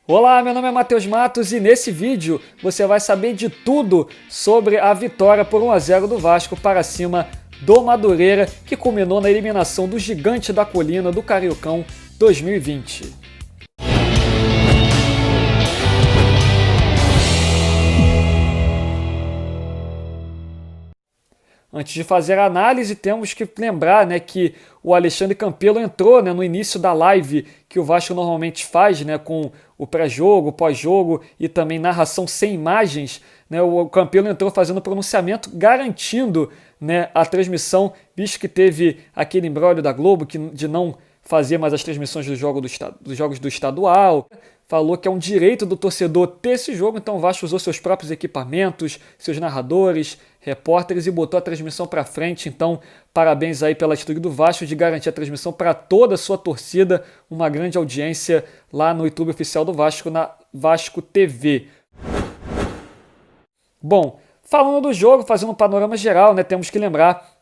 Olá, meu nome é Matheus Matos e nesse vídeo você vai saber de tudo sobre a vitória por 1-0 do Vasco para cima do Madureira, que culminou na eliminação do Gigante da Colina do Cariocão 2020. Antes de fazer a análise, temos que lembrar, que o Alexandre Campelo entrou, no início da live que o Vasco normalmente faz, com o pré-jogo, pós-jogo e também narração sem imagens. O Campelo entrou fazendo pronunciamento, garantindo, a transmissão, visto que teve aquele imbróglio da Globo de não fazer mais as transmissões dos jogos do estadual. Falou que é um direito do torcedor ter esse jogo, então o Vasco usou seus próprios equipamentos, seus narradores, repórteres e botou a transmissão para frente. Então, parabéns aí pela atitude do Vasco de garantir a transmissão para toda a sua torcida, uma grande audiência lá no YouTube oficial do Vasco, na Vasco TV. Bom, falando do jogo, fazendo um panorama geral, temos que lembrar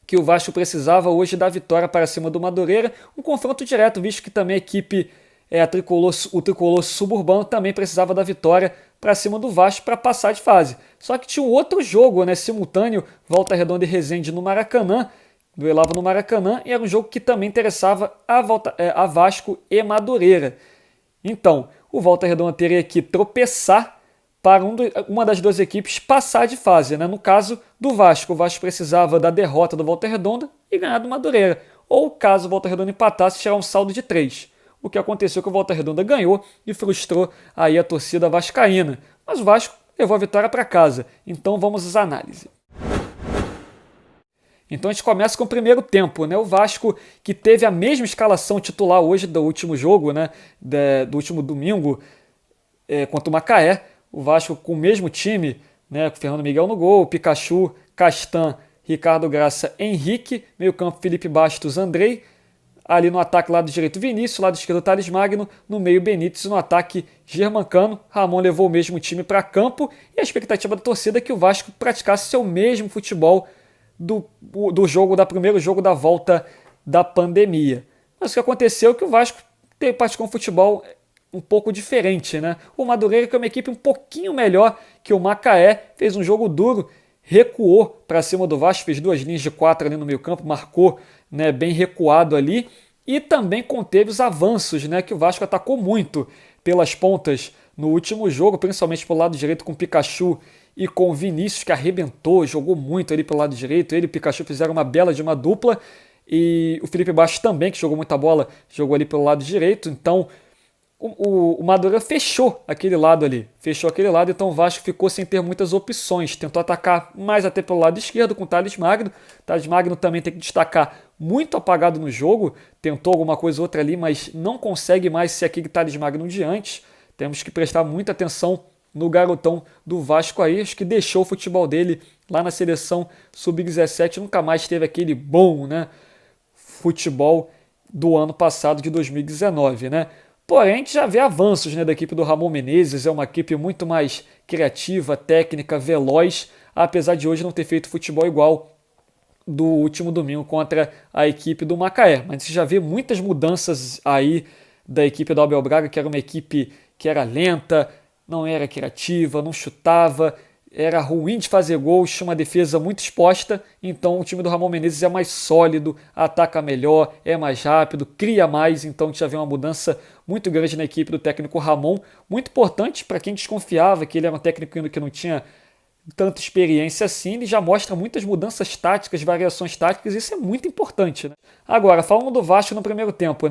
que o Vasco precisava hoje da vitória para cima do Madureira, um confronto direto, visto que também a equipe, o tricolor suburbano também precisava da vitória para cima do Vasco para passar de fase. Só que tinha um outro jogo, simultâneo, Volta Redonda e Resende no Maracanã, duelava no Maracanã, e era um jogo que também interessava a Vasco e Madureira. Então, o Volta Redonda teria que tropeçar para uma das duas equipes passar de fase. No caso do Vasco, o Vasco precisava da derrota do Volta Redonda e ganhar do Madureira. Ou caso o Volta Redonda empatasse, tirar um saldo de 3. O que aconteceu é que o Volta Redonda ganhou e frustrou aí a torcida vascaína. Mas o Vasco levou a vitória para casa. Então vamos às análises. Então a gente começa com o primeiro tempo. O Vasco, que teve a mesma escalação titular hoje do último jogo, do último domingo, contra o Macaé. O Vasco com o mesmo time, com Fernando Miguel no gol, Pikachu, Castan, Ricardo Graça, Henrique, meio campo Felipe Bastos, Andrei. Ali no ataque, lado direito, Vinícius, lado esquerdo, Thales Magno, no meio, Benítez, no ataque, Germancano. Ramon levou o mesmo time para campo e a expectativa da torcida é que o Vasco praticasse seu mesmo futebol do primeiro jogo da volta da pandemia. Mas o que aconteceu é que o Vasco praticou um futebol um pouco diferente. O Madureira, que é uma equipe um pouquinho melhor que o Macaé, fez um jogo duro, recuou para cima do Vasco, fez 2 linhas de 4 ali no meio campo, marcou bem recuado ali e também conteve os avanços, que o Vasco atacou muito pelas pontas no último jogo, principalmente pelo lado direito com o Pikachu e com o Vinícius, que arrebentou, jogou muito ali pelo lado direito. Ele e o Pikachu fizeram uma bela de uma dupla e o Felipe Bastos também, que jogou muita bola, jogou ali pelo lado direito. Então o Madureira fechou aquele lado, então o Vasco ficou sem ter muitas opções, tentou atacar mais até pelo lado esquerdo com o Thales Magno. Thales Magno também tem que destacar, muito apagado no jogo, tentou alguma coisa ou outra ali, mas não consegue mais ser aquele Thales Magno de antes. Temos que prestar muita atenção no garotão do Vasco aí, acho que deixou o futebol dele lá na seleção sub-17, nunca mais teve aquele bom futebol do ano passado, de 2019, Porém, a gente já vê avanços da equipe do Ramon Menezes, é uma equipe muito mais criativa, técnica, veloz, apesar de hoje não ter feito futebol igual do último domingo contra a equipe do Macaé. Mas você já vê muitas mudanças aí da equipe do Abel Braga, que era uma equipe que era lenta, não era criativa, não chutava, era ruim de fazer gols, tinha uma defesa muito exposta. Então o time do Ramon Menezes é mais sólido, ataca melhor, é mais rápido, cria mais. Então a gente já vê uma mudança muito grande na equipe do técnico Ramon, muito importante para quem desconfiava que ele era um técnico que não tinha tanta experiência assim. Ele já mostra muitas mudanças táticas, variações táticas, isso é muito importante. Agora, falando do Vasco no primeiro tempo,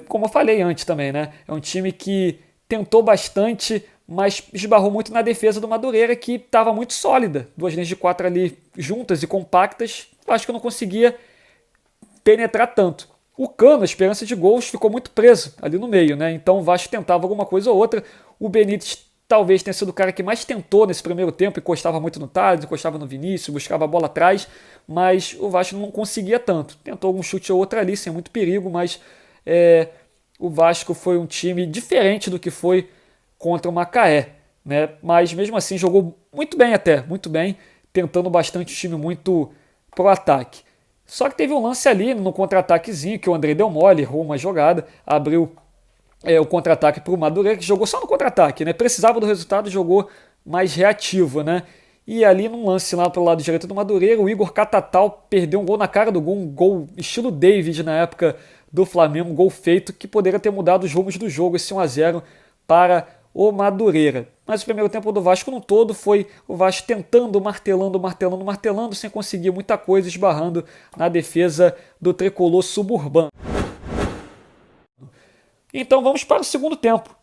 como eu falei antes também, é um time que tentou bastante, mas esbarrou muito na defesa do Madureira, que estava muito sólida. 2 linhas de 4 ali juntas e compactas, acho que não conseguia penetrar tanto. O Cano, a esperança de gols, ficou muito preso ali no meio, Então o Vasco tentava alguma coisa ou outra. O Benítez talvez tenha sido o cara que mais tentou nesse primeiro tempo, encostava muito no Thales, encostava no Vinícius, buscava a bola atrás, mas o Vasco não conseguia tanto. Tentou algum chute ou outro ali, sem muito perigo, mas o Vasco foi um time diferente do que foi contra o Macaé, Mas mesmo assim jogou muito bem muito bem, tentando bastante, o time muito pro ataque. Só que teve um lance ali no contra-ataquezinho que o Andrei deu mole, errou uma jogada, abriu o contra-ataque para o Madureira, que jogou só no contra-ataque, né? Precisava do resultado, jogou mais reativo, né? E ali num lance lá pelo lado direito do Madureira, o Igor Catatal perdeu um gol na cara do gol, um gol estilo David na época do Flamengo, um gol feito que poderia ter mudado os rumos do jogo, esse 1-0 para o Madureira. Mas o primeiro tempo do Vasco no todo foi o Vasco tentando, martelando, martelando, martelando, sem conseguir muita coisa, esbarrando na defesa do tricolor suburbano. Então vamos para o segundo tempo.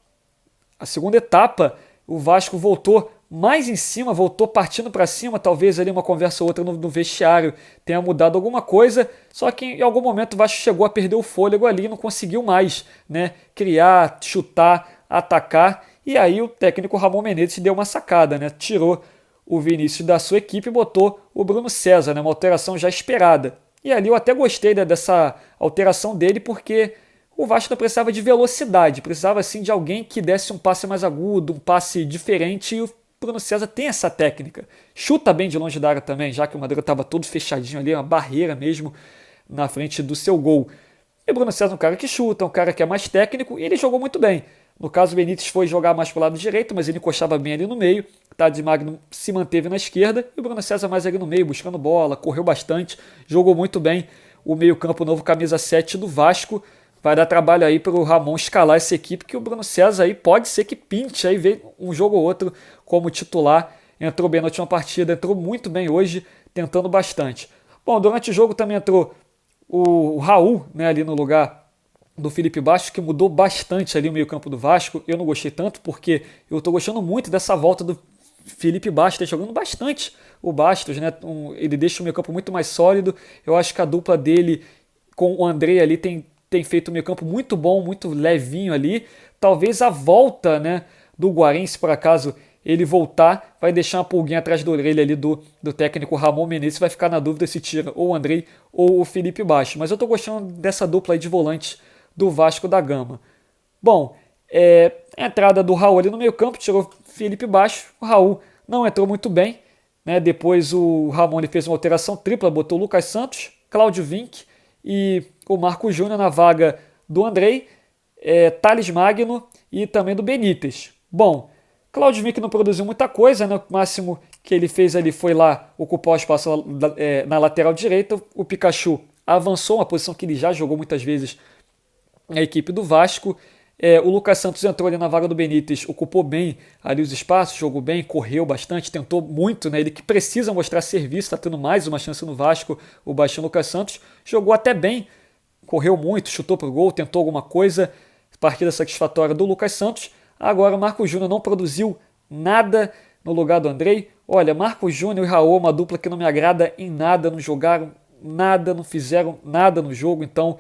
A segunda etapa, o Vasco voltou mais em cima, voltou partindo para cima, talvez ali uma conversa ou outra no vestiário tenha mudado alguma coisa, só que em algum momento o Vasco chegou a perder o fôlego ali e não conseguiu mais, né, criar, chutar, atacar, e aí o técnico Ramon Menezes deu uma sacada, né, tirou o Vinícius da sua equipe e botou o Bruno César, né, uma alteração já esperada. E ali eu até gostei dessa alteração dele, porque o Vasco precisava de velocidade, precisava assim de alguém que desse um passe mais agudo, um passe diferente, e o Bruno César tem essa técnica. Chuta bem de longe da área também, já que o Madureira estava todo fechadinho ali, uma barreira mesmo na frente do seu gol. E o Bruno César é um cara que chuta, um cara que é mais técnico, e ele jogou muito bem. No caso, o Benítez foi jogar mais para o lado direito, mas ele encostava bem ali no meio. Tades Magno se manteve na esquerda, e o Bruno César mais ali no meio, buscando bola, correu bastante, jogou muito bem o meio-campo novo, camisa 7 do Vasco. Vai dar trabalho aí para o Ramon escalar essa equipe, que o Bruno César aí pode ser que pinte aí, ver um jogo ou outro como titular. Entrou bem na última partida, entrou muito bem hoje, tentando bastante. Bom, durante o jogo também entrou o Raul, né, ali no lugar do Felipe Bastos, que mudou bastante ali o meio-campo do Vasco. Eu não gostei tanto, porque eu estou gostando muito dessa volta do Felipe Bastos, jogando bastante o Bastos, né? Ele deixa o meio-campo muito mais sólido. Eu acho que a dupla dele com o Andrei ali tem feito um meio-campo muito bom, muito levinho ali. Talvez a volta, né, do Guarense, por acaso ele voltar, vai deixar uma pulguinha atrás da orelha ali do técnico Ramon Menezes, vai ficar na dúvida se tira ou o Andrei ou o Felipe Bastos. Mas eu estou gostando dessa dupla aí de volantes do Vasco da Gama. Bom, a entrada do Raul ali no meio-campo, tirou o Felipe Bastos. O Raul não entrou muito bem, né? Depois o Ramon fez uma alteração tripla, botou o Lucas Santos, Cláudio Vinck e o Marco Júnior na vaga do Andrei, Thales Magno e também do Benítez. Bom, Cláudio Vinck não produziu muita coisa, né? O máximo que ele fez ali foi lá ocupar o espaço na lateral direita. O Pikachu avançou, uma posição que ele já jogou muitas vezes na equipe do Vasco. O Lucas Santos entrou ali na vaga do Benítez, ocupou bem ali os espaços, jogou bem, correu bastante, tentou muito, né? Ele que precisa mostrar serviço, está tendo mais uma chance no Vasco, o baixinho Lucas Santos, jogou até bem, correu muito, chutou pro gol, tentou alguma coisa, partida satisfatória do Lucas Santos. Agora o Marco Júnior não produziu nada no lugar do Andrei. Olha, Marco Júnior e Raul, uma dupla que não me agrada em nada, não jogaram nada, não fizeram nada no jogo, então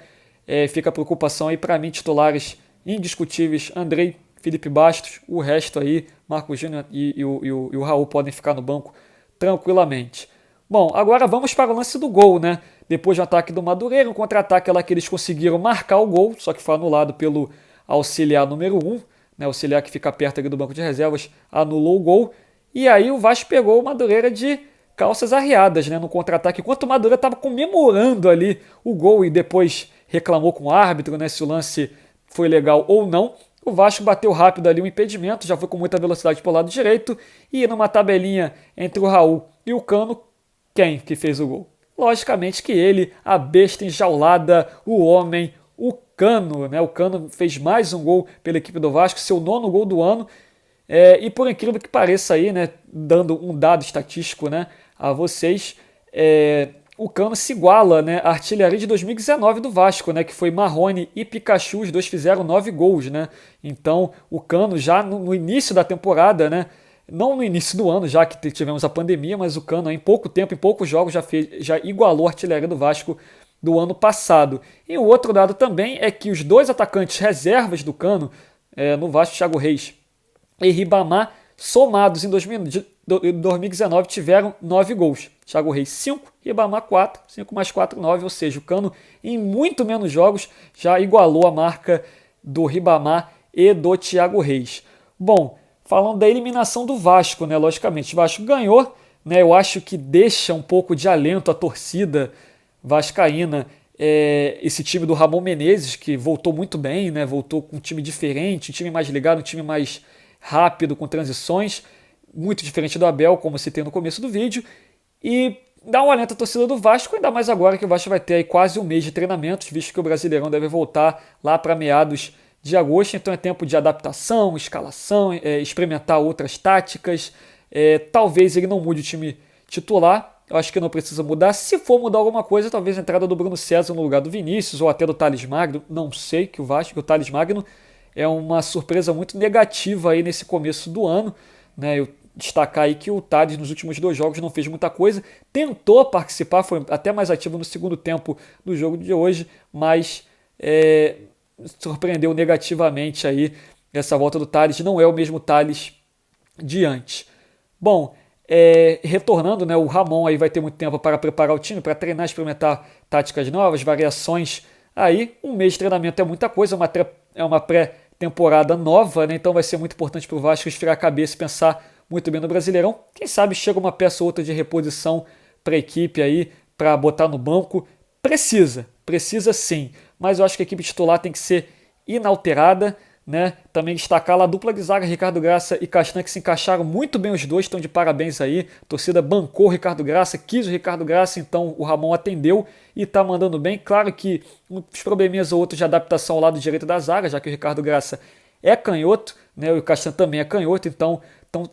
fica a preocupação aí para mim, titulares indiscutíveis, Andrei, Felipe Bastos, o resto aí, Marco Júnior e o Raul podem ficar no banco tranquilamente. Bom, agora vamos para o lance do gol, né? Depois do ataque do Madureira, um contra-ataque lá que eles conseguiram marcar o gol, só que foi anulado pelo auxiliar número 1, né? O auxiliar que fica perto ali do banco de reservas, anulou o gol. E aí o Vasco pegou o Madureira de calças arriadas, né? No contra-ataque, enquanto o Madureira estava comemorando ali o gol e depois reclamou com o árbitro, né? Se o lance foi legal ou não. O Vasco bateu rápido ali o impedimento, já foi com muita velocidade para o lado direito, e numa tabelinha entre o Raul e o Cano, quem que fez o gol? Logicamente que ele, a besta enjaulada, o homem, o Cano, né? O Cano fez mais um gol pela equipe do Vasco, seu 9º gol do ano, e por incrível que pareça aí, né? Dando um dado estatístico, né, a vocês, o Cano se iguala, né, à artilharia de 2019 do Vasco, né, que foi Marrone e Pikachu, os dois fizeram 9 gols, né? Então o Cano já no início da temporada, né, não no início do ano, já que tivemos a pandemia, mas o Cano em pouco tempo, em poucos jogos, já igualou a artilharia do Vasco do ano passado. E o outro dado também é que os dois atacantes reservas do Cano, no Vasco, Thiago Reis e Ribamar, somados em 2019 tiveram 9 gols. Thiago Reis 5, Ribamar 4, 5 mais 4, 9, ou seja, o Cano em muito menos jogos já igualou a marca do Ribamar e do Thiago Reis. Bom, falando da eliminação do Vasco, né, logicamente, o Vasco ganhou, né, eu acho que deixa um pouco de alento a torcida vascaína esse time do Ramon Menezes, que voltou muito bem, né? Voltou com um time diferente, um time mais ligado, um time mais rápido, com transições, muito diferente do Abel, como citei no começo do vídeo, e dá um alento à torcida do Vasco, ainda mais agora que o Vasco vai ter aí quase um mês de treinamentos, visto que o Brasileirão deve voltar lá para meados de agosto, então é tempo de adaptação, escalação, experimentar outras táticas, talvez ele não mude o time titular, eu acho que não precisa mudar. Se for mudar alguma coisa, talvez a entrada do Bruno César no lugar do Vinícius ou até do Thales Magno. Não sei que o Vasco, que o Thales Magno é uma surpresa muito negativa aí nesse começo do ano, né? Eu destacar aí que o Thales nos últimos 2 jogos não fez muita coisa, tentou participar, foi até mais ativo no segundo tempo do jogo de hoje, mas surpreendeu negativamente aí essa volta do Thales. Não é o mesmo Thales de antes. Bom, retornando, né, o Ramon aí vai ter muito tempo para preparar o time, para treinar, experimentar táticas novas, variações. Aí, um mês de treinamento é muita coisa, é uma pré-temporada nova, né, então vai ser muito importante para o Vasco esfriar a cabeça e pensar muito bem no Brasileirão. Quem sabe chega uma peça ou outra de reposição para a equipe aí, para botar no banco. Precisa sim, mas eu acho que a equipe titular tem que ser inalterada, né? Também destacar lá a dupla de zaga, Ricardo Graça e Castan, que se encaixaram muito bem os dois, estão de parabéns aí. A torcida bancou o Ricardo Graça, quis o Ricardo Graça, então o Ramon atendeu e está mandando bem. Claro que uns probleminhas ou outros de adaptação ao lado direito da zaga, já que o Ricardo Graça é canhoto, né? O Castan também é canhoto, então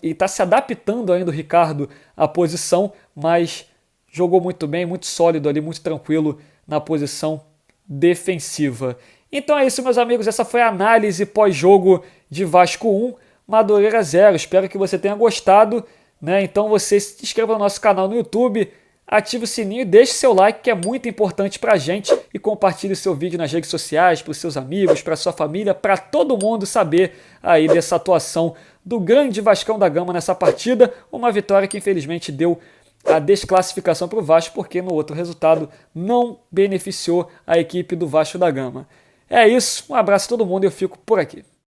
ele está se adaptando ainda o Ricardo à posição, mas jogou muito bem, muito sólido ali, muito tranquilo na posição defensiva. Então é isso, meus amigos, essa foi a análise pós-jogo de Vasco 1, Madureira 0. Espero que você tenha gostado, né? Então você se inscreva no nosso canal no YouTube, ative o sininho e deixe seu like, que é muito importante pra gente, e compartilhe seu vídeo nas redes sociais, para os seus amigos, para sua família, para todo mundo saber aí dessa atuação do grande Vascão da Gama nessa partida, uma vitória que infelizmente deu a desclassificação para o Vasco, porque no outro resultado não beneficiou a equipe do Vasco da Gama. É isso, um abraço a todo mundo e eu fico por aqui.